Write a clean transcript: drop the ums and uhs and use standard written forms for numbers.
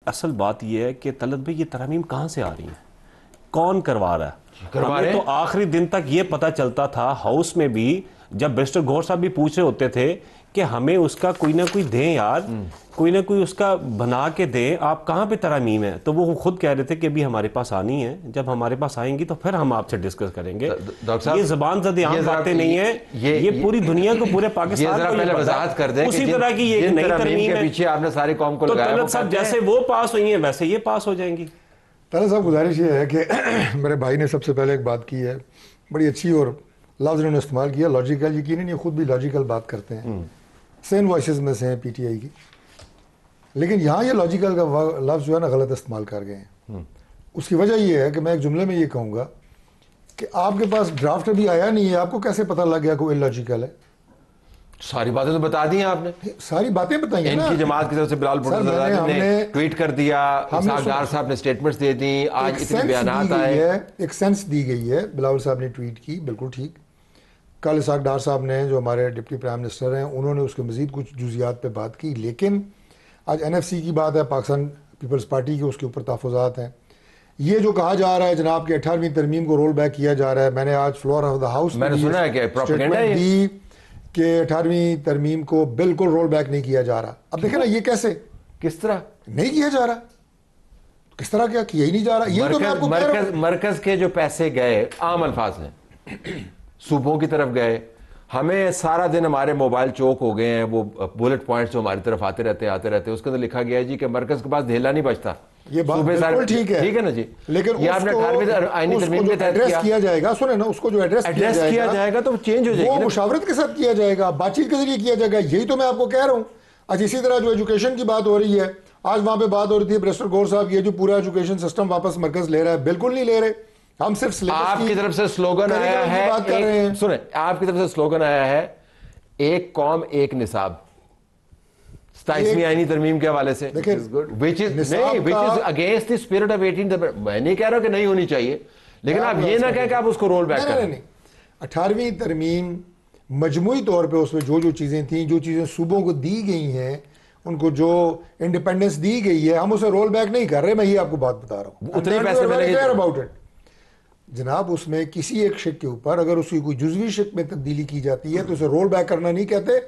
असल बात यह है कि तलत भाई ये तरमीम कहाँ से आ रही हैं, कौन करवा रहा है? हमें तो आखिरी दिन तक ये पता चलता था हाउस में भी, जब बैरिस्टर गौहर साहब भी पूछ रहे होते थे कि हमें उसका कोई ना कोई दें यार, कोई ना कोई उसका बना के दें, आप कहाँ पे तरमीम है? तो वो खुद कह रहे थे कि अभी हमारे पास आनी है, जब हमारे पास आएंगी तो फिर हम आपसे डिस्कस करेंगे। ये जबान ज़द आम बातें नहीं है, ये पूरी दुनिया को, पूरे पाकिस्तान को पहले वजाहत कर दें उसी तरह की ये नई तरमीम है। पीछे आपने सारी कौम को लगाया, तलत साहब जैसे वो पास हुई है वैसे ये पास हो जाएंगी। तलत साहब गुजारिश ये है कि मेरे भाई ने सबसे पहले एक बात की है, बड़ी अच्छी और लफ्ज़ उन्होंने इस्तेमाल किया लॉजिकल। यकीनन ये खुद भी लॉजिकल बात करते हैं, सेन वॉइसेस में से हैं पीटीआई की, लेकिन यहाँ ये लॉजिकल का लफ्ज़ जो है ना गलत इस्तेमाल कर गए हैं। उसकी वजह ये है कि मैं एक जुमले में ये कहूँगा कि आपके पास ड्राफ्ट अभी आया नहीं है, आपको कैसे पता लग गया कोई इलॉजिकल है? सारी बातें तो बता दी हैं आपने, सारी बातें बताई हैं ना। इनकी जमात की तरफ से बिलाल भुट्टो ने ट्वीट कर दिया, इसहाक डार साहब ने स्टेटमेंट्स दे दी, आज इतने बयानात आए, एक सेंस दी गई है। बिलावल साहब ने ट्वीट की, बिल्कुल ठीक। कल इसहाक डार साहब ने, जो हमारे डिप्टी प्राइम मिनिस्टर हैं, उन्होंने उसके मजीद कुछ जुजियात पे बात की। लेकिन आज एनएफसी की बात है, पाकिस्तान पीपल्स पार्टी के, उसके ऊपर तहफ़्फ़ुज़ात हैं। ये जो कहा जा रहा है जनाब कि 18वीं तरमीम को रोल बैक किया जा रहा है, मैंने आज फ्लोर ऑफ द हाउस मैंने सुना है कि प्रोपेगेंडा है दी कि 18वीं तरमीम को बिल्कुल रोल बैक नहीं किया जा रहा। अब देखें ना, ये कैसे, किस तरह नहीं किया जा रहा, किस तरह क्या किया ही नहीं जा रहा। ये तो मैं आपको कह रहा हूं, मरकज के जो पैसे गए आम अल्फाज में सूबों की तरफ गए, हमें सारा दिन हमारे मोबाइल चौक हो गए हैं, वो बुलेट पॉइंट्स जो हमारी तरफ आते रहते, उसके अंदर लिखा गया है जी कि मरकज के पास ढेला नहीं बचता। ये बात बिल्कुल ठीक है ना जी, लेकिन ये आपने 18वीं आईनी तरमीम के तहत किया जाएगा। सुने ना, उसको जो एड्रेस किया जाएगा तो चेंज हो जाएगा, वो मुशावरत के साथ किया जाएगा, बातचीत के जरिए किया जाएगा। यही तो मैं आपको कह रहा हूँ। आज इसी तरह जो एजुकेशन की बात हो रही है, आज वहां पे बात हो रही थी बैरिस्टर गौहर साहब, ये जो पूरा एजुकेशन सिस्टम वापस मरकज ले रहा है, बिल्कुल नहीं ले रहे। हम सिर्फ आपकी तरफ से स्लोगन आया है, सुने, आपकी तरफ से स्लोगन आया है, एक कौम एक निसाब, 27वीं आईनी तरमीम के हवाले से, which is against the spirit of 18th। मैं नहीं कह रहा कि नहीं होनी चाहिए, लेकिन आप ये ना कहें कि आप उसको रोल बैक करें। 18वीं तरमीम मजमूई तौर पे उसमें जो जो चीजें थी, जो चीजें सूबों को दी गई हैं, उनको जो इंडिपेंडेंस दी गई है, हम उसे रोल बैक नहीं कर रहे। मैं ये आपको बात बता रहा हूँ, उतने पैसे अबाउट इट जनाब। उसमें किसी एक शिक के ऊपर अगर उसकी कोई जुज़वी शिक में तब्दीली की जाती है तो उसे रोल बैक करना नहीं कहते।